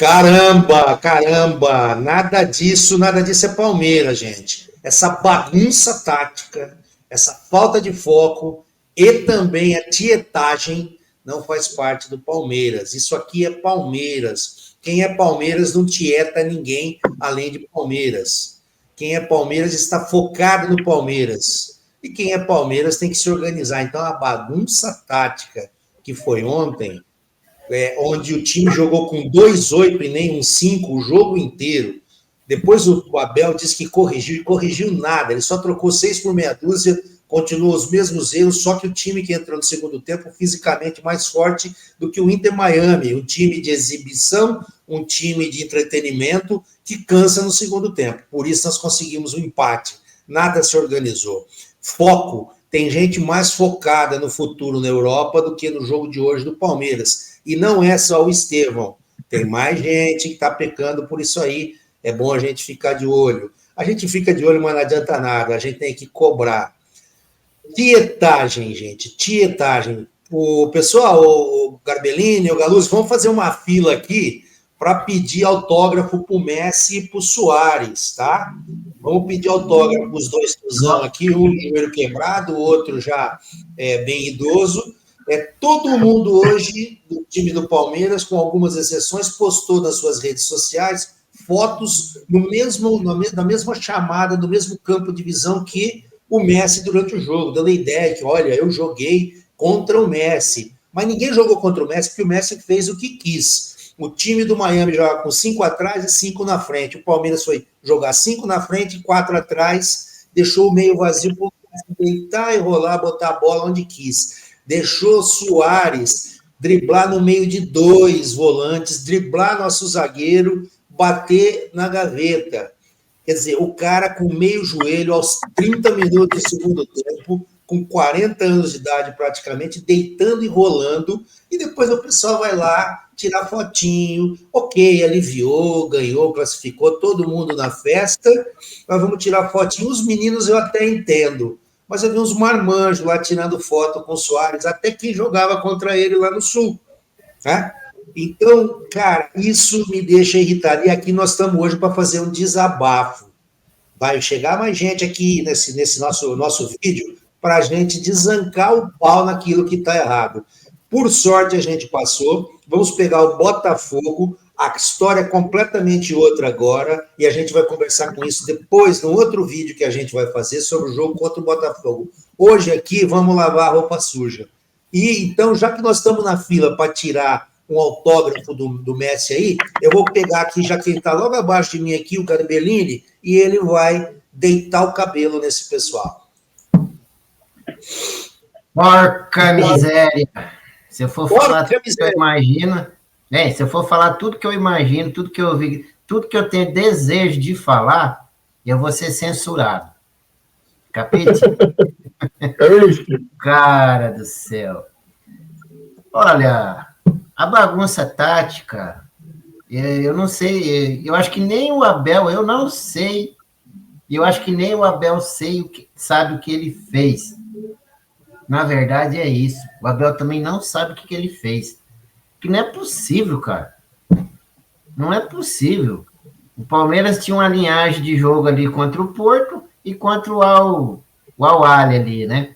Caramba, caramba, nada disso é Palmeiras, gente. Essa bagunça tática, essa falta de foco e também a tietagem não faz parte do Palmeiras. Isso aqui é Palmeiras. Quem é Palmeiras não tieta ninguém além de Palmeiras. Quem é Palmeiras está focado no Palmeiras. E quem é Palmeiras tem que se organizar. Então, a bagunça tática que foi ontem, onde o time jogou com 2-8 e nem um 5 o jogo inteiro. Depois o Abel disse que corrigiu nada, ele só trocou 6 por meia dúzia, continuou os mesmos erros, só que o time que entrou no segundo tempo fisicamente mais forte do que o Inter Miami, um time de exibição, um time de entretenimento que cansa no segundo tempo. Por isso nós conseguimos um empate, nada se organizou. Foco, tem gente mais focada no futuro na Europa do que no jogo de hoje do Palmeiras. E não é só o Estevão, tem mais gente que está pecando por isso aí. É bom a gente ficar de olho. A gente fica de olho, mas não adianta nada, a gente tem que cobrar. Tietagem, gente, tietagem. O pessoal, o Garbellini, o Galuzzi, vamos fazer uma fila aqui para pedir autógrafo para o Messi e para o Soares, tá? Vamos pedir autógrafo para os dois cuzão aqui, um de joelho quebrado, o outro já bem idoso. Todo mundo hoje, do time do Palmeiras, com algumas exceções, postou nas suas redes sociais fotos na mesma chamada, no mesmo campo de visão que o Messi durante o jogo, dando a ideia que, olha, eu joguei contra o Messi. Mas ninguém jogou contra o Messi, porque o Messi fez o que quis. O time do Miami joga com 5 atrás e 5 na frente. O Palmeiras foi jogar 5 na frente e 4 atrás, deixou o meio vazio para o Messi deitar e rolar, botar a bola onde quis. Deixou Soares driblar no meio de 2 volantes, driblar nosso zagueiro, bater na gaveta. Quer dizer, o cara com meio joelho aos 30 minutos do segundo tempo, com 40 anos de idade praticamente, deitando e rolando, e depois o pessoal vai lá tirar fotinho, ok, aliviou, ganhou, classificou, todo mundo na festa, mas vamos tirar fotinho. Os meninos eu até entendo, mas eu vi uns marmanjos lá tirando foto com o Soares, até quem jogava contra ele lá no Sul, tá? Então, cara, isso me deixa irritado. E aqui nós estamos hoje para fazer um desabafo. Vai chegar mais gente aqui nesse nosso vídeo para a gente desancar o pau naquilo que está errado. Por sorte, a gente passou. Vamos pegar o Botafogo. A história é completamente outra agora. E a gente vai conversar com isso depois, no outro vídeo que a gente vai fazer sobre o jogo contra o Botafogo. Hoje aqui, vamos lavar a roupa suja. E então, já que nós estamos na fila para tirar um autógrafo do Messi aí, eu vou pegar aqui, já que ele está logo abaixo de mim aqui, o Garbellini, e ele vai deitar o cabelo nesse pessoal. Porca miséria! Se eu for falar tudo que eu imagino, se eu for falar tudo que eu imagino, tudo que eu vi, tudo que eu tenho desejo de falar, eu vou ser censurado. Capite? Cara do céu. Olha, a bagunça tática, eu não sei, eu acho que nem o Abel, eu não sei, eu acho que nem o Abel sabe o que ele fez. Na verdade é isso, o Abel também não sabe o que ele fez. Que não é possível, cara. Não é possível. O Palmeiras tinha uma linhagem de jogo ali contra o Porto e contra o Al-Ahly ali, né?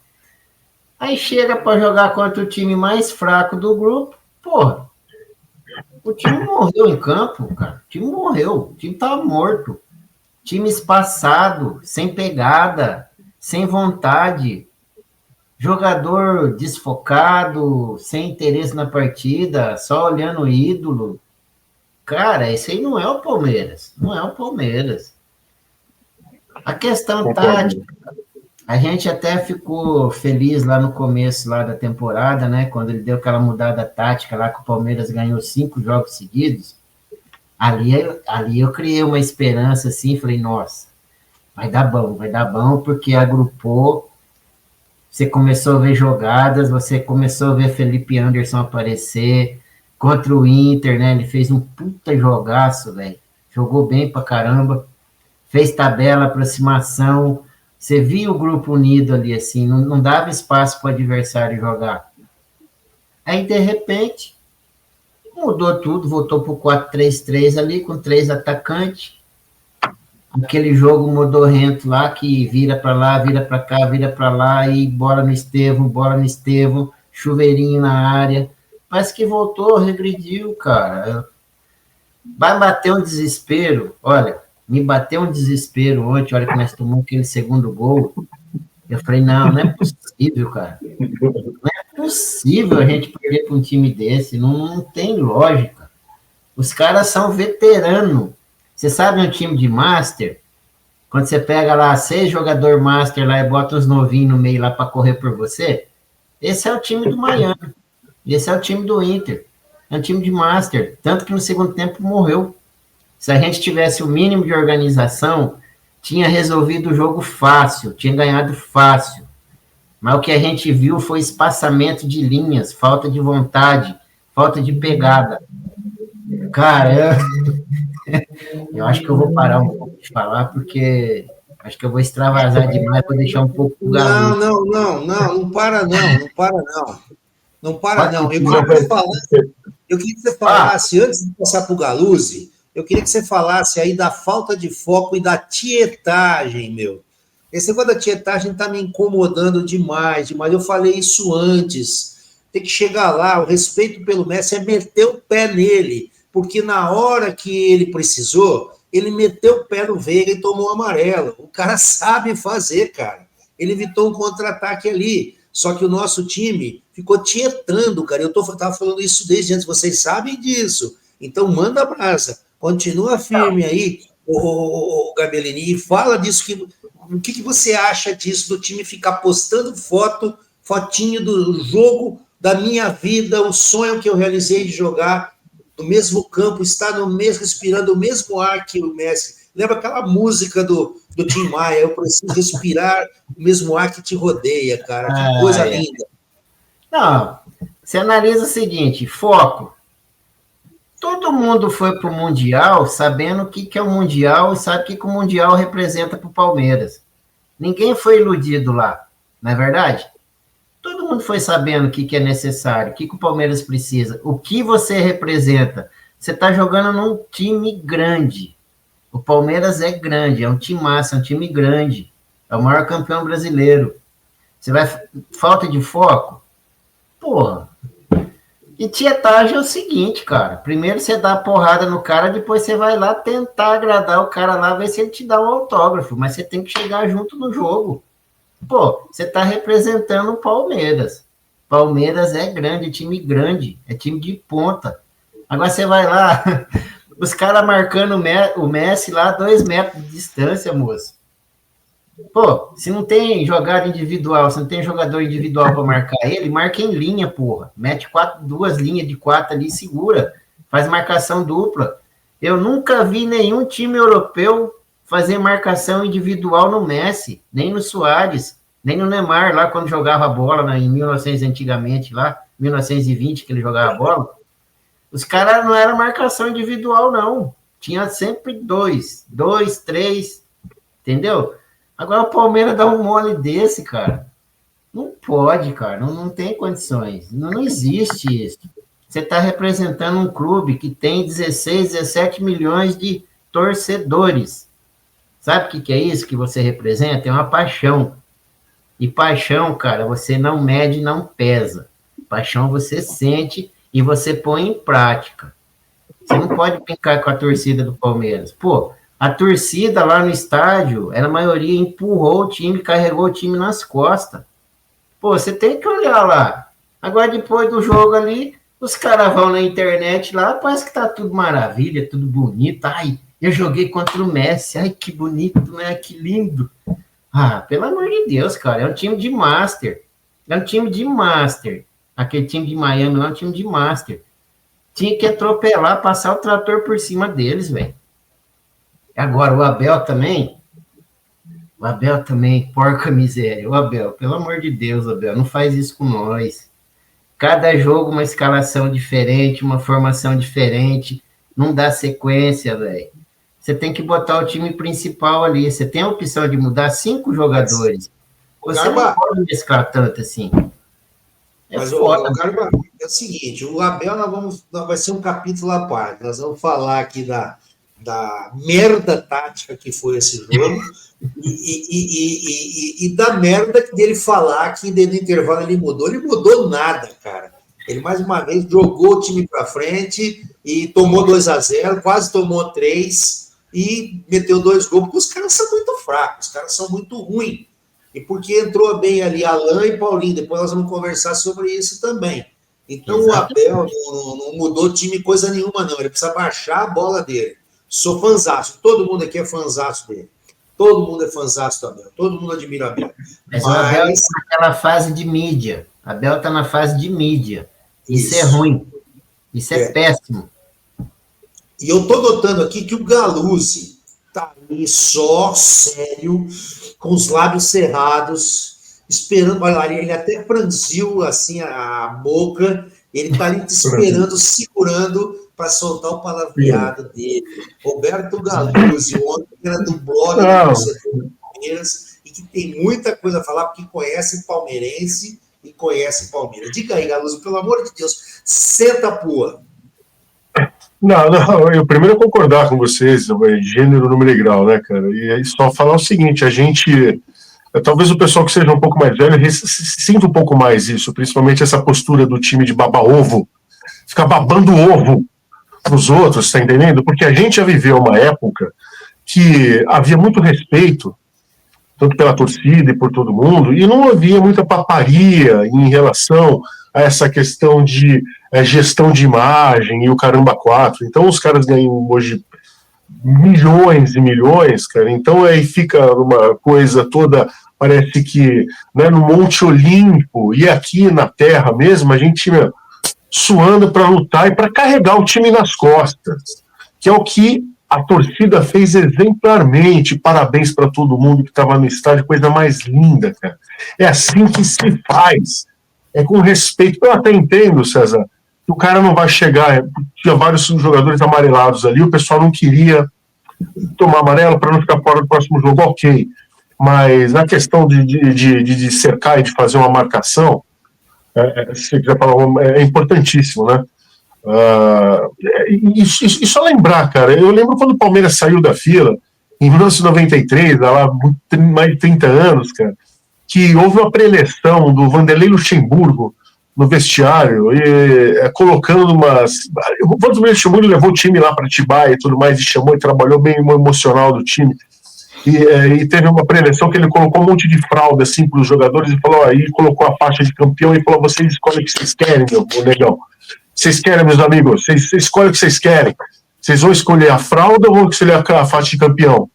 Aí chega para jogar contra o time mais fraco do grupo, porra, o time morreu em campo, cara. O time morreu, o time estava morto. Time espaçado, sem pegada, sem vontade. Jogador desfocado, sem interesse na partida, só olhando o ídolo. Cara, esse aí não é o Palmeiras. Não é o Palmeiras. A questão tática, a gente até ficou feliz lá no começo lá da temporada, né? Quando ele deu aquela mudada tática lá, que o Palmeiras ganhou 5 jogos seguidos. Ali eu criei uma esperança assim, falei, nossa, vai dar bom, porque agrupou. Você começou a ver jogadas, você começou a ver Felipe Anderson aparecer contra o Inter, né? Ele fez um puta jogaço, velho. Jogou bem pra caramba. Fez tabela, aproximação. Você via o grupo unido ali, assim, não dava espaço para o adversário jogar. Aí, de repente, Mudou tudo, voltou para o 4-3-3 ali, com 3 atacantes. Aquele jogo modorrento lá, que vira para lá, vira para cá, vira para lá, e bola no Estevão, chuveirinho na área. Parece que voltou, regrediu, cara. Vai bater um desespero. Olha, me bateu um desespero ontem, olha que nós tomamos aquele segundo gol. Eu falei, não é possível, cara. Não é possível a gente perder para um time desse, não tem lógica. Os caras são veteranos. Você sabe um time de Master? Quando você pega lá 6 jogadores Master lá e bota os novinhos no meio lá para correr por você, esse é o time do Miami. Esse é o time do Inter. É um time de Master. Tanto que no segundo tempo morreu. Se a gente tivesse o mínimo de organização, tinha resolvido o jogo fácil, tinha ganhado fácil. Mas o que a gente viu foi espaçamento de linhas, falta de vontade, falta de pegada. Cara, eu acho que eu vou parar um pouco de falar, porque acho que eu vou extravasar demais, vou deixar um pouco o galo. Não para não. Não para não. Eu queria que você falasse, antes de passar para o Galuzzi, eu queria que você falasse aí da falta de foco e da tietagem, meu. Esse negócio da tietagem está me incomodando demais. Eu falei isso antes. Tem que chegar lá, o respeito pelo Messi é meter o pé nele, porque na hora que ele precisou, ele meteu o pé no Veiga e tomou amarelo. O cara sabe fazer, cara. Ele evitou um contra-ataque ali. Só que o nosso time ficou tietando, cara. Eu estava falando isso desde antes, vocês sabem disso. Então, manda a brasa. Continua firme aí, o Gabellini, e fala disso. O que você acha disso, do time ficar postando fotinho do jogo da minha vida, o sonho que eu realizei de jogar no mesmo campo, estar no mesmo, respirando o mesmo ar que o Messi. Lembra aquela música do Tim Maia, eu preciso respirar o mesmo ar que te rodeia, cara. Que coisa linda. Não, você analisa o seguinte, foco. Todo mundo foi para o Mundial sabendo o que é o Mundial e sabe o que o Mundial representa para o Palmeiras. Ninguém foi iludido lá, não é verdade? Todo mundo foi sabendo o que é necessário, o que o Palmeiras precisa, o que você representa. Você está jogando num time grande. O Palmeiras é grande, é um time massa, é um time grande. É o maior campeão brasileiro. Você vai... Falta de foco? Porra. E tietagem é o seguinte, cara. Primeiro você dá a porrada no cara, depois você vai lá tentar agradar o cara lá, ver se ele te dá um autógrafo. Mas você tem que chegar junto no jogo. Pô, você tá representando o Palmeiras. Palmeiras é grande, é time de ponta. Agora você vai lá, os caras marcando o Messi lá 2 metros de distância, moço. Pô, se não tem jogada individual, se não tem jogador individual para marcar ele, marca em linha, porra. Mete 2 linhas de 4 ali, segura. Faz marcação dupla. Eu nunca vi nenhum time europeu fazer marcação individual no Messi, nem no Suárez, nem no Neymar, lá quando jogava a bola, em 1900 antigamente, lá, 1920 que ele jogava a bola. Os caras não era marcação individual, não. Tinha sempre 2, 3, entendeu? Agora o Palmeiras dá um mole desse, cara. Não pode, cara. Não tem condições. Não existe isso. Você está representando um clube que tem 16, 17 milhões de torcedores. Sabe o que é isso que você representa? É uma paixão. E paixão, cara, você não mede, não pesa. Paixão você sente e você põe em prática. Você não pode brincar com a torcida do Palmeiras. Pô, a torcida lá no estádio, a maioria empurrou o time, carregou o time nas costas. Pô, você tem que olhar lá. Agora, depois do jogo ali, os caras vão na internet lá, parece que tá tudo maravilha, tudo bonito. Ai, eu joguei contra o Messi. Ai, que bonito, né? Que lindo. Ah, pelo amor de Deus, cara. É um time de Master. É um time de Master. Aquele time de Miami lá é um time de Master. Tinha que atropelar, passar o trator por cima deles, velho. Agora, o Abel também, porca miséria. O Abel, pelo amor de Deus, Abel, não faz isso com nós. Cada jogo uma escalação diferente, uma formação diferente, não dá sequência, velho. Você tem que botar o time principal ali. Você tem a opção de mudar 5 jogadores. Você não pode mesclar tanto assim. É Mas foda. o Garba, é o seguinte, o Abel vai ser um capítulo à parte. Nós vamos falar aqui da merda tática que foi esse jogo e da merda dele falar que dentro do intervalo ele mudou. Ele mudou nada, cara. Ele mais uma vez jogou o time para frente e tomou 2-0, quase tomou 3 e meteu 2 gols, porque os caras são muito fracos, os caras são muito ruins. E porque entrou bem ali Alain e Paulinho, depois nós vamos conversar sobre isso também. Então o Abel não mudou o time coisa nenhuma, não. Ele precisa baixar a bola dele. Sou fanzaço, todo mundo aqui é fanzaço dele. Todo mundo é fanzaço do Abel, todo mundo admira o Abel. Mas o Abel está naquela fase de mídia. O Abel está na fase de mídia. Isso é ruim. Isso é péssimo. E eu estou notando aqui que o Galuzzi está ali só, sério, com os lábios cerrados, esperando. Olha, ele até franziu assim a boca, ele está ali esperando, segurando para soltar o palavreado dele. Roberto Galuzzi, o homem que era do blog do torcedor do Palmeiras e que tem muita coisa a falar, porque conhece palmeirense e conhece Palmeiras. Diga aí, Galuzzi, pelo amor de Deus, senta a pua. Não, eu primeiro concordar com vocês, gênero, número e grau, né, cara? E aí só falar o seguinte, a gente, talvez o pessoal que seja um pouco mais velho sinta um pouco mais isso, principalmente essa postura do time de baba-ovo, ficar babando ovo pros outros, tá entendendo? Porque a gente já viveu uma época que havia muito respeito, tanto pela torcida e por todo mundo, e não havia muita paparia em relação a essa questão de gestão de imagem e o caramba 4. Então os caras ganham hoje milhões e milhões, cara. Então aí fica uma coisa toda, parece que, né, no Monte Olimpo e aqui na Terra mesmo, a gente suando para lutar e para carregar o time nas costas, que é o que a torcida fez exemplarmente. Parabéns para todo mundo que estava no estádio, coisa mais linda, cara. É assim que se faz. É com respeito. Eu até entendo, César, que o cara não vai chegar. Tinha vários jogadores amarelados ali, o pessoal não queria tomar amarelo para não ficar fora do próximo jogo, ok. Mas a questão de cercar e de fazer uma marcação, se você quiser falar, é importantíssimo, né? E só lembrar, cara, eu lembro quando o Palmeiras saiu da fila, em 1993, há lá mais de 30 anos, cara, que houve uma preleção do Vanderlei Luxemburgo no vestiário, colocando umas... O Vanderlei Luxemburgo levou o time lá para Atibaia e tudo mais, e chamou e trabalhou bem o emocional do time. E teve uma preleção que ele colocou um monte de fralda assim para os jogadores e falou, aí colocou a faixa de campeão e falou, vocês escolhem o que vocês querem, meu negão. Vocês querem, meus amigos, vocês escolhem o que vocês querem. Vocês vão escolher a fralda ou vão escolher a faixa de campeão?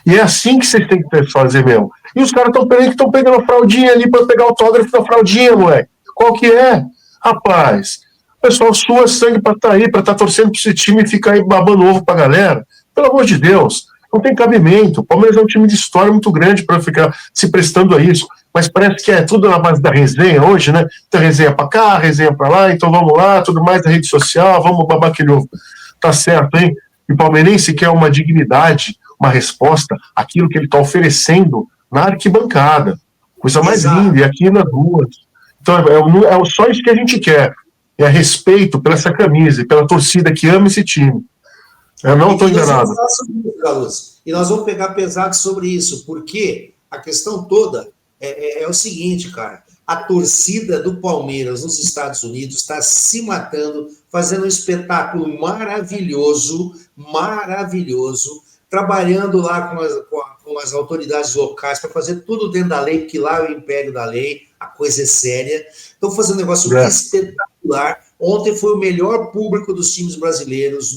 E é assim que vocês têm que fazer mesmo. E os caras estão pegando a fraldinha ali para pegar o autógrafo da fraldinha, moleque. Qual que é? Rapaz, o pessoal sua sangue para estar aí, para estar torcendo para esse time e ficar aí babando ovo para a galera. Pelo amor de Deus, não tem cabimento. O Palmeiras é um time de história muito grande para ficar se prestando a isso. Mas parece que é tudo na base da resenha hoje, né? Então, resenha para cá, resenha para lá, então vamos lá, tudo mais da rede social, vamos babar aquele ovo. Tá certo, hein? E o palmeirense quer uma dignidade, uma resposta àquilo que ele está oferecendo na arquibancada. Coisa mais linda, e aqui nas ruas. Então, é só isso que a gente quer. É respeito pela essa camisa e pela torcida que ama esse time. Eu não estou enganado. E nós vamos pegar pesado sobre isso, porque a questão toda é o seguinte, cara. A torcida do Palmeiras nos Estados Unidos está se matando, fazendo um espetáculo maravilhoso, trabalhando lá com as autoridades locais para fazer tudo dentro da lei, porque lá é o império da lei, a coisa é séria. Estão fazendo um negócio espetacular. Ontem foi o melhor público dos times brasileiros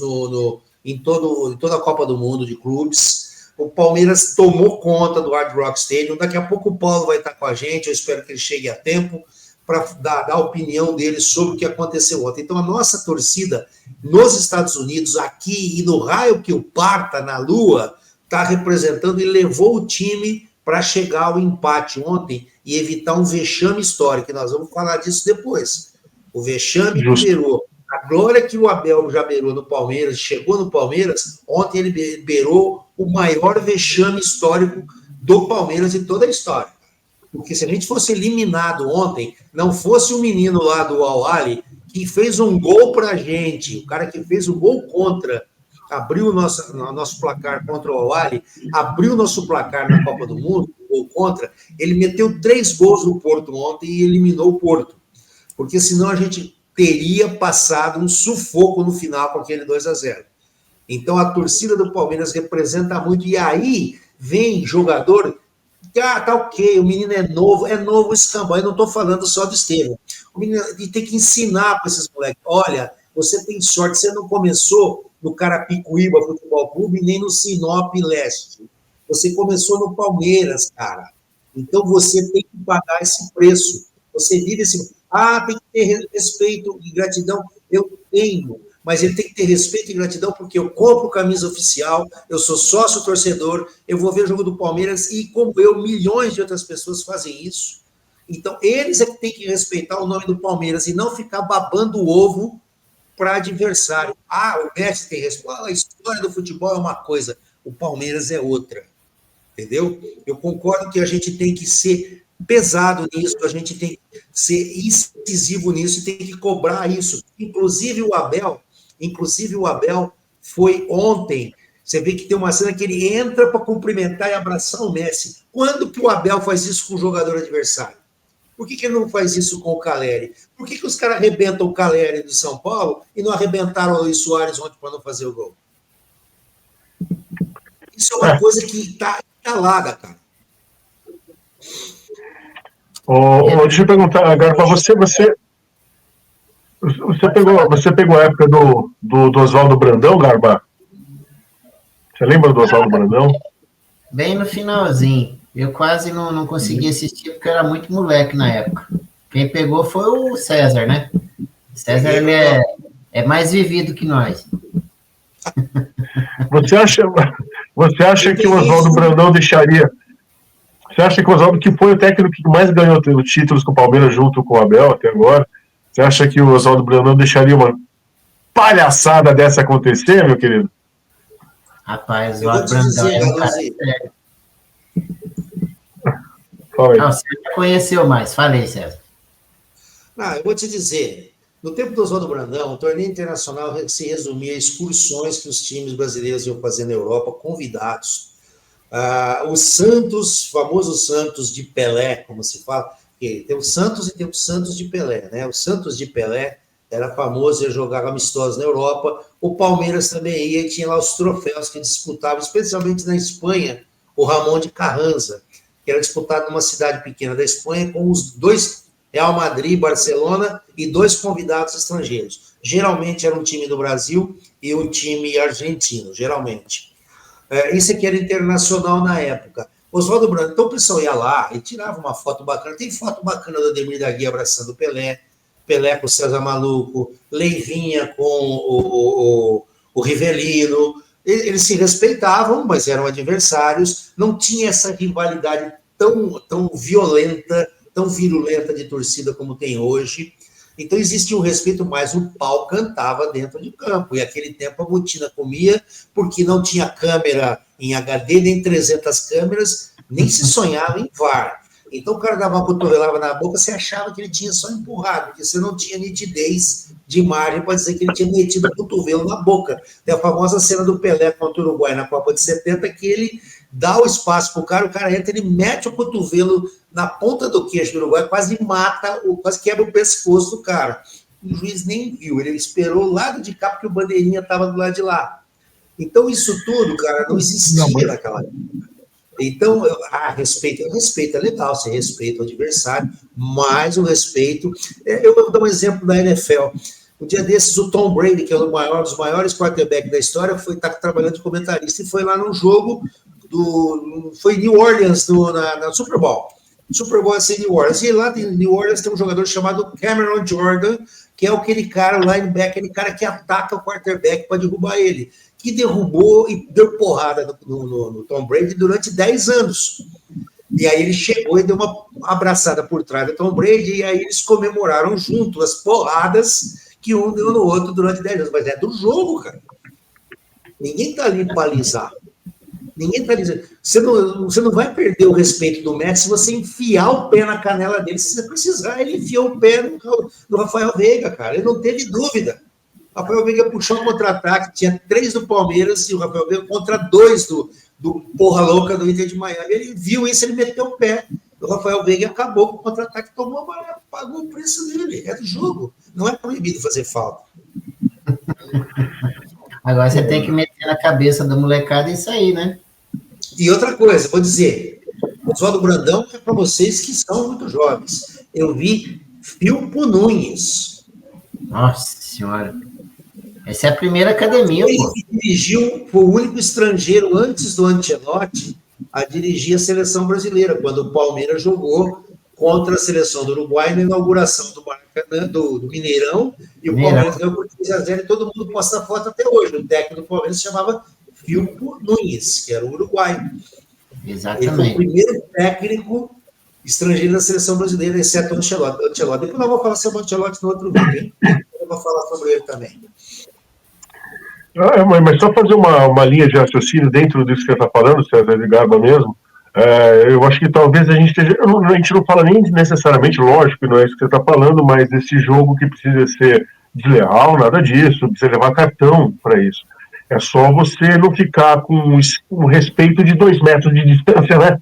em toda a Copa do Mundo de clubes. O Palmeiras tomou conta do Hard Rock Stadium. Daqui a pouco o Paulo vai estar com a gente. Eu espero que ele chegue a tempo para dar a opinião dele sobre o que aconteceu ontem. Então, a nossa torcida nos Estados Unidos, aqui e no raio que o parta na Lua, está representando e levou o time para chegar ao empate ontem e evitar um vexame histórico. E nós vamos falar disso depois. O vexame que beirou. A glória que o Abel já beirou no Palmeiras, chegou no Palmeiras, ontem ele beirou o maior vexame histórico do Palmeiras em toda a história. Porque se a gente fosse eliminado ontem, não fosse o menino lá do Al-Ahly que fez um gol para a gente, o cara que fez o gol contra, abriu o nosso placar contra o Al-Ahly, abriu o nosso placar na Copa do Mundo, gol contra, ele meteu 3 gols no Porto ontem e eliminou o Porto. Porque senão a gente teria passado um sufoco no final com aquele 2-0. Então a torcida do Palmeiras representa muito, e aí vem jogador, tá ok, o menino é novo escambau, eu não estou falando só do Estevão, o menino tem que ensinar para esses moleques, olha, você tem sorte, você não começou no Carapicuíba Futebol Clube, nem no Sinop Leste, você começou no Palmeiras, cara, então você tem que pagar esse preço, você vive esse... tem que ter respeito e gratidão, eu tenho, mas ele tem que ter respeito e gratidão porque eu compro camisa oficial, eu sou sócio torcedor, eu vou ver o jogo do Palmeiras e, como eu, milhões de outras pessoas fazem isso. Então, eles é que têm que respeitar o nome do Palmeiras e não ficar babando o ovo para adversário. O Messi tem respeito. A história do futebol é uma coisa, o Palmeiras é outra. Entendeu? Eu concordo que a gente tem que ser pesado nisso, a gente tem que ser incisivo nisso e tem que cobrar isso. Inclusive o Abel foi ontem, você vê que tem uma cena que ele entra para cumprimentar e abraçar o Messi. Quando que o Abel faz isso com o jogador adversário? Por que ele não faz isso com o Caleri? Por que os caras arrebentam o Caleri do São Paulo e não arrebentaram o Luis Soares ontem para não fazer o gol? Isso é uma coisa que está instalada, cara. Deixa eu perguntar, Garba, você pegou a época do Oswaldo Brandão, Garba? Você lembra do Oswaldo Brandão? Bem no finalzinho. Eu quase não consegui assistir porque eu era muito moleque na época. Quem pegou foi o César, né? O César ele é mais vivido que nós. Você acha que o Oswaldo Brandão deixaria... Você acha que o Oswaldo, que foi o técnico que mais ganhou títulos com o Palmeiras junto com o Abel até agora, você acha que o Oswaldo Brandão deixaria uma palhaçada dessa acontecer, meu querido? Rapaz, o Oswaldo Brandão é um cara sério. Você já conheceu mais. Falei, César. Eu vou te dizer, no tempo do Oswaldo Brandão, o torneio internacional se resumia a excursões que os times brasileiros iam fazer na Europa, convidados. O Santos, famoso Santos de Pelé, como se fala, tem o Santos e tem o Santos de Pelé, né? O Santos de Pelé era famoso, ia jogar amistosos na Europa, o Palmeiras também ia e tinha lá os troféus que disputavam, especialmente na Espanha, o Ramon de Carranza, que era disputado numa cidade pequena da Espanha com os 2, Real Madrid, Barcelona, e 2 convidados estrangeiros. Geralmente era um time do Brasil e um time argentino, geralmente. Isso aqui era internacional na época. Oswaldo Brandão, então o pessoal ia lá e tirava uma foto bacana. Tem foto bacana do Ademir da Guia abraçando o Pelé, Pelé com o César Maluco, Leivinha com o Rivelino. Eles se respeitavam, mas eram adversários. Não tinha essa rivalidade tão violenta, tão virulenta de torcida como tem hoje. Então existia um respeito, mas o pau cantava dentro de campo. E naquele tempo a botina comia, porque não tinha câmera em HD, nem 300 câmeras, nem se sonhava em VAR. Então o cara dava uma cotovelada na boca, você achava que ele tinha só empurrado, porque você não tinha nitidez de imagem para dizer que ele tinha metido o cotovelo na boca. Tem a famosa cena do Pelé contra o Uruguai na Copa de 70, que ele dá o espaço para o cara entra, ele mete o cotovelo na ponta do queixo do Uruguai, quase mata, quase quebra o pescoço do cara. O juiz nem viu, ele esperou o lado de cá, porque o bandeirinha estava do lado de lá. Então, isso tudo, cara, não existia naquela época. Então, respeito é legal, você respeita o adversário, mas o respeito... Eu vou dar um exemplo da NFL. Um dia desses, o Tom Brady, que é um dos maiores quarterbacks da história, está trabalhando de comentarista e foi lá num jogo foi New Orleans na Super Bowl. Super Bowl é New Orleans. E lá em New Orleans tem um jogador chamado Cameron Jordan, que é aquele cara, o linebacker, aquele cara que ataca o quarterback para derrubar ele, que derrubou e deu porrada no Tom Brady durante 10 anos. E aí ele chegou e deu uma abraçada por trás do Tom Brady, e aí eles comemoraram junto as porradas que um deu no outro durante 10 anos. Mas é do jogo, cara. Ninguém tá ali para alisar. Ninguém está dizendo. Você não vai perder o respeito do Messi se você enfiar o pé na canela dele. Se você precisar, ele enfiou o pé no Rafael Veiga, cara. Ele não teve dúvida. O Rafael Veiga puxou um contra-ataque, tinha 3 do Palmeiras e o Rafael Veiga contra 2 do porra louca do Inter de Miami. Ele viu isso, ele meteu o pé. O Rafael Veiga acabou com o contra-ataque, tomou a bola, pagou o preço dele. É do jogo. Não é proibido fazer falta. Agora você tem que meter na cabeça da molecada isso aí, né? E outra coisa, vou dizer, o Oswaldo Brandão é para vocês que são muito jovens. Eu vi Filpo Nunes. Nossa Senhora. Essa é a primeira academia, ele pô. Dirigiu, foi o único estrangeiro antes do Ancelotti a dirigir a seleção brasileira, quando o Palmeiras jogou contra a seleção do Uruguai na inauguração do Maracanã, do Mineirão, e o Palmeiras ganhou por 3-0 e todo mundo posta foto até hoje. O técnico do Palmeiras se chamava Filpo Nunes, que era o uruguaio. Exatamente. Ele foi o primeiro técnico estrangeiro da seleção brasileira, exceto o Ancelotti. Depois nós vamos falar sobre o Ancelotti no outro vídeo, hein? Eu vou falar sobre ele também. Mas só fazer uma linha de raciocínio dentro disso que você está falando, César de Garba mesmo, eu acho que talvez a gente esteja... A gente não fala nem necessariamente, lógico que não é isso que você está falando, mas esse jogo que precisa ser desleal, nada disso, precisa levar cartão para isso. É só você não ficar com o respeito de 2 metros de distância, né?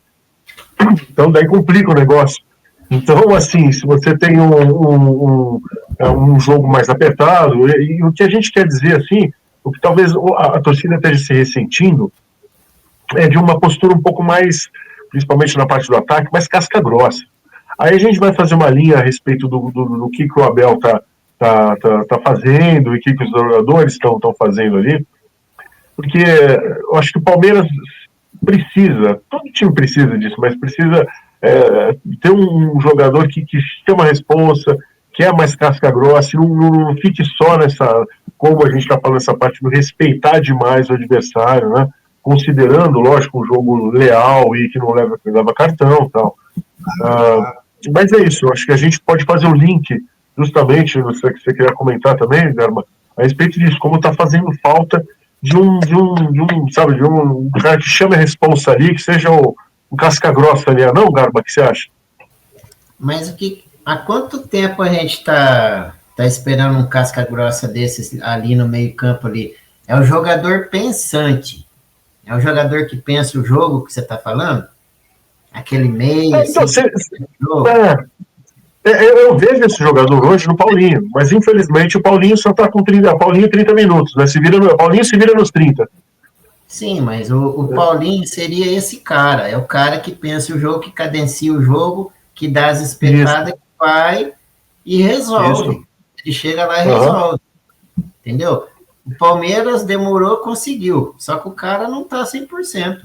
Então daí complica o negócio. Então, assim, se você tem um jogo mais apertado, e o que a gente quer dizer, assim, o que talvez a torcida esteja se ressentindo é de uma postura um pouco mais, principalmente na parte do ataque, mais casca grossa. Aí a gente vai fazer uma linha a respeito do que o Abel tá fazendo e o que os jogadores estão fazendo ali, porque eu acho que o Palmeiras precisa, todo time precisa disso, mas precisa ter um jogador que tem uma responsa, que é mais casca grossa, e não fique só nessa, como a gente está falando, essa parte do respeitar demais o adversário, né? Considerando, lógico, um jogo leal e que não leva cartão e tal. Mas é isso, eu acho que a gente pode fazer um link, justamente, você queria comentar também, Garba, a respeito disso, como está fazendo falta de um cara que chame a responsa ali, que seja o casca grossa ali, não, Garba, o que você acha? Mas há quanto tempo a gente tá esperando um casca grossa desses ali no meio campo ali? É o jogador pensante, é o jogador que pensa o jogo que você tá falando? Aquele meio, então, eu vejo esse jogador hoje no Paulinho, mas infelizmente o Paulinho só tá com 30 minutos, né? Paulinho se vira nos 30. Sim, mas o Paulinho seria esse cara, é o cara que pensa o jogo, que cadencia o jogo, que dá as espetadas, que vai e resolve. Isso. Ele chega lá e resolve. Entendeu? O Palmeiras demorou, conseguiu, só que o cara não tá 100%.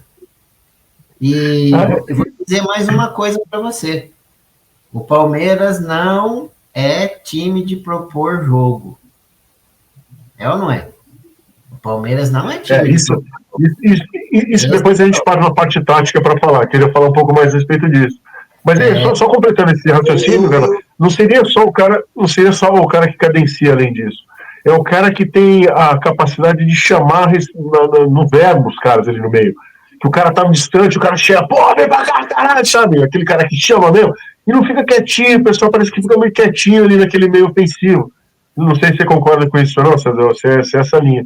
E eu vou dizer mais uma coisa para você. O Palmeiras não é time de propor jogo. É ou não é? O Palmeiras não é time de propor jogo. Isso depois a gente para na parte tática para falar. Queria falar um pouco mais a respeito disso. Mas só completando esse raciocínio, não seria só o cara que cadencia além disso. É o cara que tem a capacidade de chamar no verbo os caras ali no meio. Que o cara tá distante, o cara chega, pô, vem pra cá, caralho, sabe? Aquele cara que chama mesmo. E não fica quietinho, o pessoal parece que fica meio quietinho ali naquele meio ofensivo. Não sei se você concorda com isso ou não, César, se é essa linha.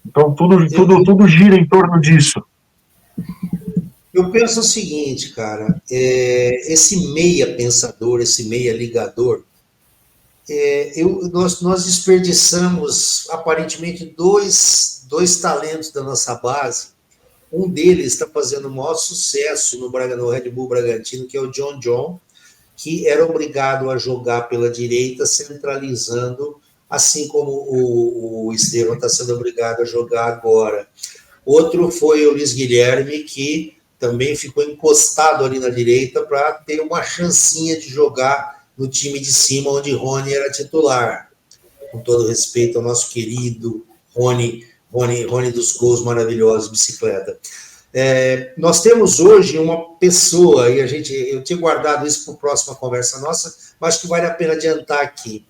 Então tudo gira em torno disso. Eu penso o seguinte, cara, esse meia pensador, esse meia ligador, nós desperdiçamos aparentemente dois talentos da nossa base. Um deles está fazendo o maior sucesso no Red Bull Bragantino, que é o John, que era obrigado a jogar pela direita, centralizando, assim como o Estevão está sendo obrigado a jogar agora. Outro foi o Luiz Guilherme, que também ficou encostado ali na direita para ter uma chancinha de jogar no time de cima, onde Rony era titular. Com todo respeito ao nosso querido Rony dos gols maravilhosos, bicicleta. Nós temos hoje uma pessoa, e eu tinha guardado isso para a próxima conversa nossa, mas acho que vale a pena adiantar aqui,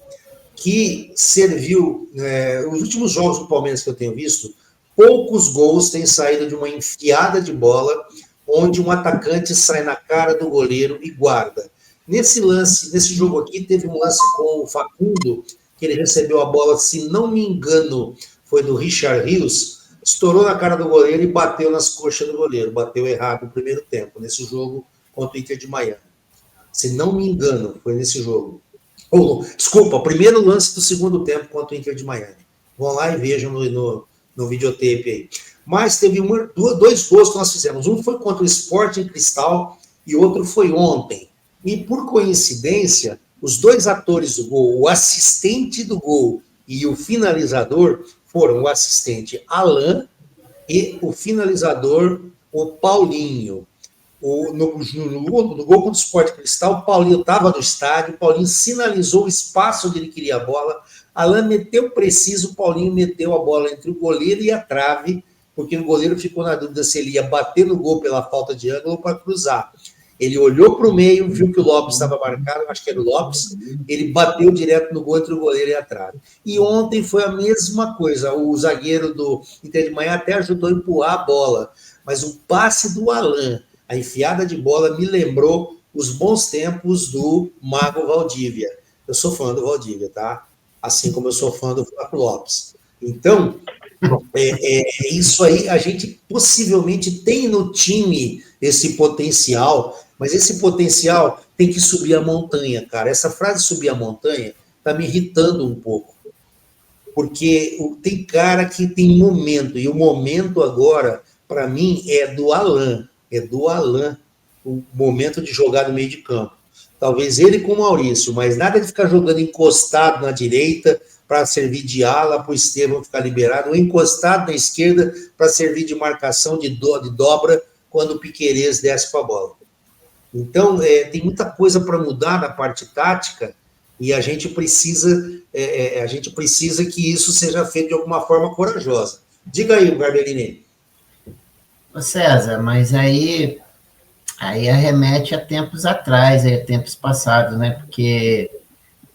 que serviu, os últimos jogos do Palmeiras que eu tenho visto, poucos gols têm saído de uma enfiada de bola, onde um atacante sai na cara do goleiro e guarda. Nesse jogo aqui, teve um lance com o Facundo, que ele recebeu a bola, se não me engano, foi do Richard Rios, estourou na cara do goleiro e bateu nas coxas do goleiro, bateu errado no primeiro tempo, nesse jogo contra o Inter de Miami. Se não me engano, foi nesse jogo. Desculpa, o primeiro lance do segundo tempo contra o Inter de Miami. Vão lá e vejam no videotape aí. Mas teve dois gols que nós fizemos. Um foi contra o Sporting Cristal e outro foi ontem. E, por coincidência, os dois atores do gol, o assistente do gol e o finalizador, foram o assistente Alain e o finalizador, o Paulinho. No gol contra o Sporting Cristal, o Paulinho estava no estádio, o Paulinho sinalizou o espaço onde ele queria a bola, Alain meteu preciso, o Paulinho meteu a bola entre o goleiro e a trave, porque o goleiro ficou na dúvida se ele ia bater no gol pela falta de ângulo ou para cruzar. Ele olhou para o meio, viu que o Lopes estava marcado, acho que era o Lopes, ele bateu direto no gol entre o goleiro e a trave. E ontem foi a mesma coisa, o zagueiro do Inter de Miami até ajudou a empurrar a bola, mas o passe do Alain, a enfiada de bola, me lembrou os bons tempos do Mago Valdívia. Eu sou fã do Valdívia, tá? Assim como eu sou fã do Flávio Lopes. Então, isso aí, a gente possivelmente tem no time esse potencial, mas esse potencial tem que subir a montanha, cara. Essa frase subir a montanha tá me irritando um pouco. Porque tem cara que tem momento, e o momento agora, para mim, é do Alain, o momento de jogar no meio de campo. Talvez ele com o Maurício, mas nada de ficar jogando encostado na direita para servir de ala, para o Estevão ficar liberado, ou encostado na esquerda para servir de marcação de dobra quando o Piquerez desce com a bola. Então, tem muita coisa para mudar na parte tática e a gente precisa que isso seja feito de alguma forma corajosa. Diga aí, Garbellini. Ô César, mas aí arremete a tempos atrás, a tempos passados, né? Porque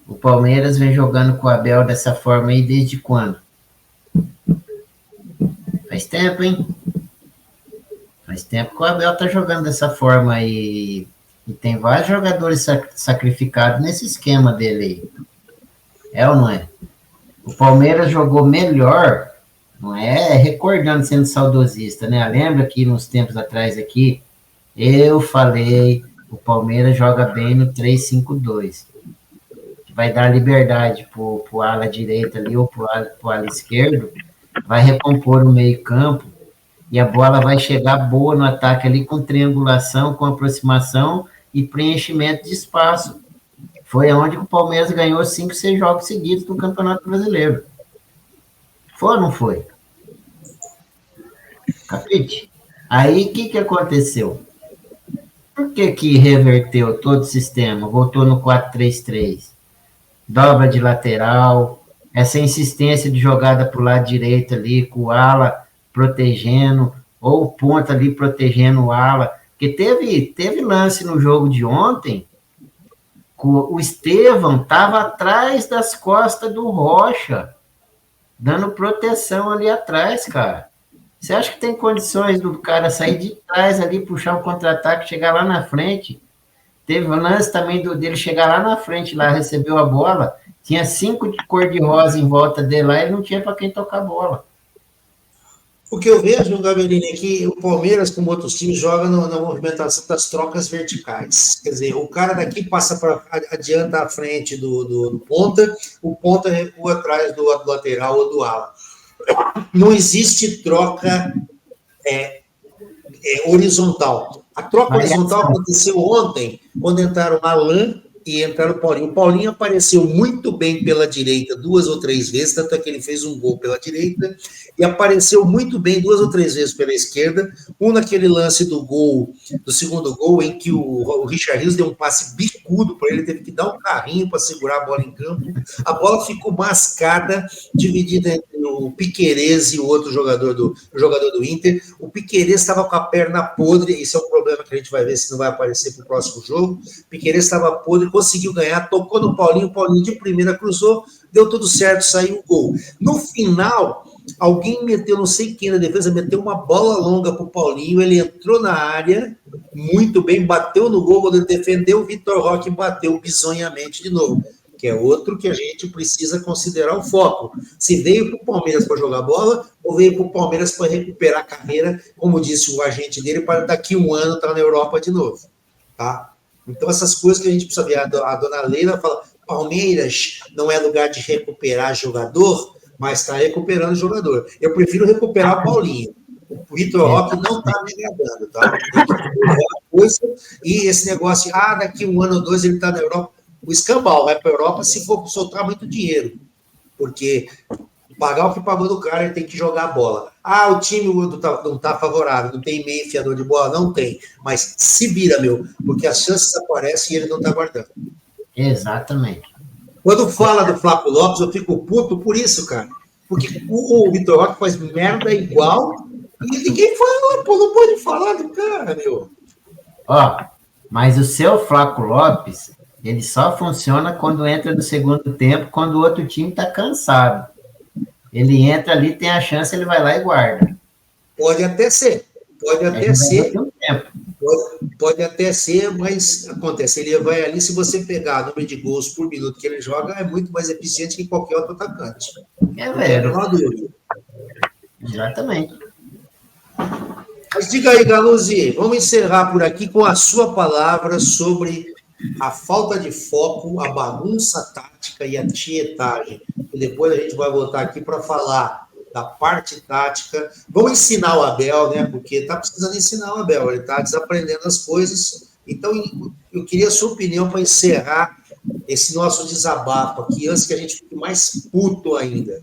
o Palmeiras vem jogando com o Abel dessa forma aí desde quando? Faz tempo, hein? Faz tempo que o Abel tá jogando dessa forma aí. E tem vários jogadores sacrificados nesse esquema dele aí. É ou não é? O Palmeiras jogou melhor, não é recordando, sendo saudosista, né? Lembra que nos tempos atrás aqui, eu falei, o Palmeiras joga bem no 3-5-2. Vai dar liberdade pro ala direita ali ou pro ala esquerdo, vai recompor o meio campo e a bola vai chegar boa no ataque ali com triangulação, com aproximação e preenchimento de espaço. Foi onde o Palmeiras ganhou 5, 6 jogos seguidos no Campeonato Brasileiro. Foi ou não foi? Capite? Aí, o que aconteceu? Por que reverteu todo o sistema? Voltou no 4-3-3. Dobra de lateral, essa insistência de jogada para o lado direito ali, com o ala protegendo, ou o ponta ali protegendo o ala. Porque teve lance no jogo de ontem, o Estevão estava atrás das costas do Rocha, dando proteção ali atrás, cara. Você acha que tem condições do cara sair de trás ali, puxar um contra-ataque, chegar lá na frente? Teve um lance também dele chegar lá na frente, lá recebeu a bola, tinha 5 de cor-de-rosa em volta dele lá, e não tinha para quem tocar a bola. O que eu vejo, Gabellini, é que o Palmeiras, como outros times, joga na movimentação das trocas verticais. Quer dizer, o cara daqui passa para adianta à frente do ponta, o ponta recua atrás do lateral ou do ala. Não existe troca horizontal. A troca horizontal aconteceu ontem, quando entraram Alain e entraram o Paulinho. O Paulinho apareceu muito bem pela direita 2 ou 3 vezes, tanto é que ele fez um gol pela direita, e apareceu muito bem 2 ou 3 vezes pela esquerda, naquele lance do segundo gol, em que o Richard Rios deu um passe bicudo para ele, teve que dar um carrinho para segurar a bola em campo. A bola ficou mascada, dividida entre o Piquerez e o outro jogador do Inter. O Piquerez estava com a perna podre, isso é um problema que a gente vai ver se não vai aparecer para o próximo jogo. O Piquerez estava podre, conseguiu ganhar, tocou no Paulinho, o Paulinho de primeira cruzou, deu tudo certo, saiu o gol. No final, alguém meteu, não sei quem na defesa, meteu uma bola longa pro Paulinho, ele entrou na área, muito bem, bateu no gol, quando ele defendeu, o Vitor Roque bateu bizonhamente de novo, que é outro que a gente precisa considerar o foco. Se veio pro Palmeiras para jogar bola, ou veio pro Palmeiras para recuperar a carreira, como disse o agente dele, para daqui um ano estar na Europa de novo, tá? Então, essas coisas que a gente precisa ver. A dona Leila fala, Palmeiras não é lugar de recuperar jogador, mas está recuperando jogador. Eu prefiro recuperar o Paulinho. O Vitor Roque não está me agradando, tá? Tem que recuperar a coisa, e esse negócio, daqui um ano ou dois ele está na Europa. O escambau vai para a Europa se for soltar muito dinheiro, porque pagar o que pagou do cara, ele tem que jogar a bola. O time não está favorável, não tem meio enfiador de bola? Não tem. Mas se vira, porque as chances aparecem e ele não está guardando. Exatamente. Quando fala do Flávio Lopes, eu fico puto por isso, cara. Porque o Vitor Roque faz merda igual e ninguém fala, não pode falar do cara, Mas o seu Flávio Lopes, ele só funciona quando entra no segundo tempo, quando o outro time está cansado. Ele entra ali, tem a chance, ele vai lá e guarda. Pode até ser. Pode até ser, mas acontece. Ele vai ali, se você pegar o número de gols por minuto que ele joga, é muito mais eficiente que qualquer outro atacante. É velho. Exatamente. Mas diga aí, Galuzzi, vamos encerrar por aqui com a sua palavra sobre a falta de foco, a bagunça tática e a tietagem. E depois a gente vai voltar aqui para falar da parte tática. Vamos ensinar o Abel, né? Porque está precisando ensinar o Abel, ele está desaprendendo as coisas. Então, eu queria a sua opinião para encerrar esse nosso desabafo aqui, antes que a gente fique mais puto ainda.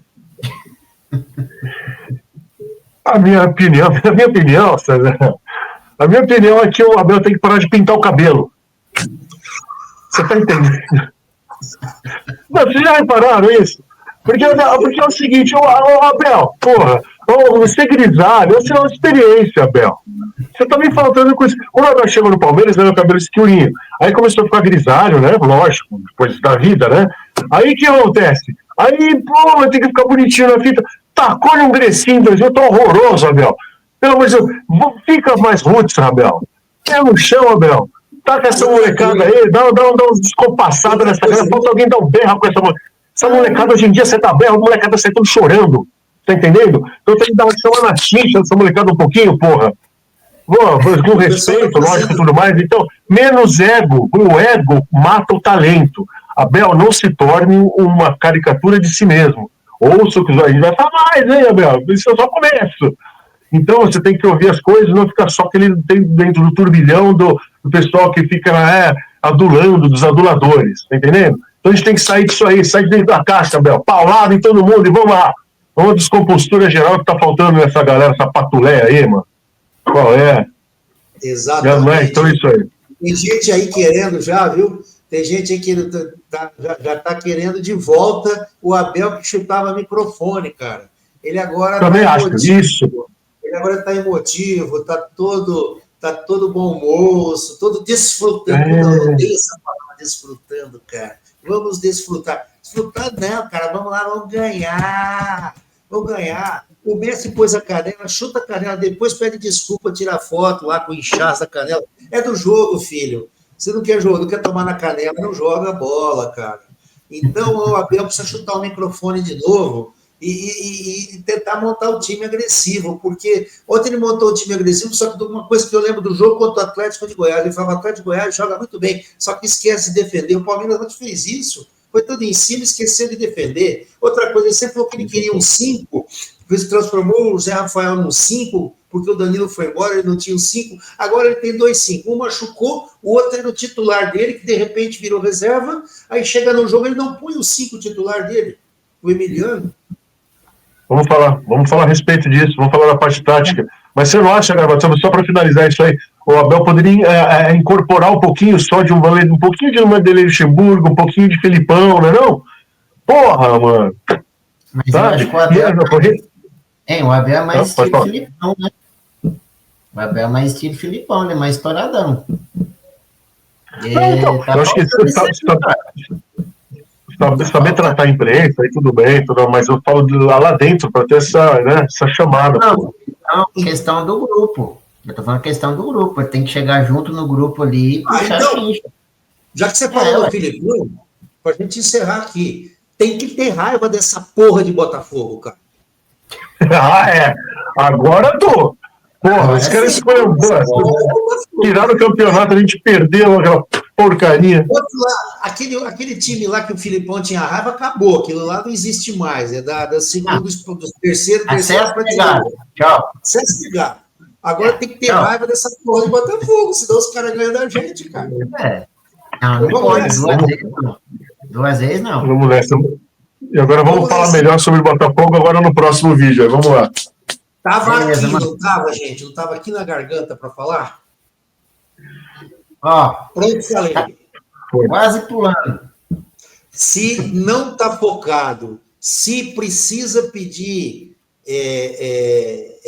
A minha opinião, César, é que o Abel tem que parar de pintar o cabelo. Você está entendendo? Não, vocês já repararam isso? Porque é o seguinte, Abel, você é grisalho, você é uma experiência, Abel. Você tá me faltando com isso. Quando o Abel chegou no Palmeiras, era o cabelo escurinho. Aí começou a ficar grisalho, né? Lógico, depois da vida, né? Aí o que acontece? Aí, tem que ficar bonitinho na fita. Tacou-lhe um grecinho, tá horroroso, Abel. Pelo amor de Deus, fica mais roots, Abel. Pé no chão, Abel. Taca essa molecada aí, dá uma descompassada nessa cara. Falta alguém dar um berro com essa molecada. Essa molecada hoje em dia, você tá berro, a molecada sai tudo chorando. Tá entendendo? Então tem que dar uma xixa dessa molecada um pouquinho, porra. Com respeito, lógico e tudo mais. Então, menos ego. O ego mata o talento. Abel, não se torne uma caricatura de si mesmo. Ouça o que a gente vai falar mais, hein, Abel? Isso é só começo. Então, você tem que ouvir as coisas, não ficar só aquele dentro do turbilhão do pessoal que fica adulando, dos aduladores, tá entendendo? Então a gente tem que sair disso aí, sair de dentro da caixa, Abel, paulado em todo mundo, e vamos lá. Uma descompostura geral que tá faltando nessa galera, essa patuleia aí, mano. Qual é? Exatamente. Não é? Então é isso aí. Tem gente aí querendo já, viu? Tem gente aí que já tá querendo de volta o Abel que chutava microfone, cara. Ele agora também acho isso. Ele agora tá emotivo, tá todo bom moço, todo desfrutando. Eu odeio essa palavra desfrutando, cara. Vamos desfrutar. Desfrutar não, cara. Vamos lá, vamos ganhar. Vamos ganhar. O Messi pôs a canela, chuta a canela, depois pede desculpa, tira foto lá com o inchaço da canela. É do jogo, filho. Você não quer jogo, não quer tomar na canela, não joga bola, cara. Então o Abel precisa chutar o microfone de novo e tentar montar o time agressivo, porque ontem ele montou o time agressivo, só que uma coisa que eu lembro do jogo contra o Atlético de Goiás, ele falava, o Atlético de Goiás joga muito bem, só que esquece de defender. O Palmeiras não fez isso, foi todo em cima, esqueceu de defender. Outra coisa, ele sempre falou que ele queria um 5, depois transformou o Zé Rafael num 5, porque o Danilo foi embora, ele não tinha um 5, agora ele tem 2 5, um machucou, o outro era o titular dele, que de repente virou reserva, aí chega no jogo, ele não põe o 5 titular dele, o Emiliano. Vamos falar a respeito disso, vamos falar da parte tática. Mas você não acha, Gravação, só para finalizar isso aí, o Abel poderia incorporar um pouquinho só de um pouquinho de Vanderlei Luxemburgo, um pouquinho de Felipão, não é não? Porra, mano. Mas sabe? Eu acho que o Abel, o Abel é mais estilo Felipão, né? O Abel é mais estilo Felipão, né? Mais estouradão. Então, eu acho que saber tratar a imprensa, aí tudo bem, mas eu falo de lá dentro, para ter essa chamada. Não, questão do grupo. Eu tô falando questão do grupo. Tem que chegar junto no grupo ali e puxar a ficha. Já que você falou do Filipão, pra gente encerrar aqui, tem que ter raiva dessa porra de Botafogo, cara. Agora tô. Porra, os caras tiraram o campeonato, a gente perdeu aquela porcaria. Aquele time lá que o Filipão tinha raiva, acabou. Aquilo lá não existe mais. É da segunda, do terceiro para Tchau. Acesso. Agora tem que ter raiva dessa porra de Botafogo, senão os caras ganham da gente, cara. Não pode. Duas vezes não. Vamos nessa. E agora vamos falar melhor sobre o Botafogo agora no próximo vídeo. Vamos lá. Tava aqui, não tava, gente? Não tava aqui na garganta para falar? Pronto, falei. Quase pulando. Se não tá focado, se precisa pedir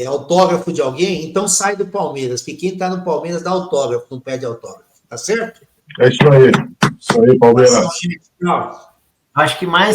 autógrafo de alguém, então sai do Palmeiras. Porque quem tá no Palmeiras dá autógrafo, não pede autógrafo. Tá certo? É isso aí. Isso aí, Palmeiras. Acho que mais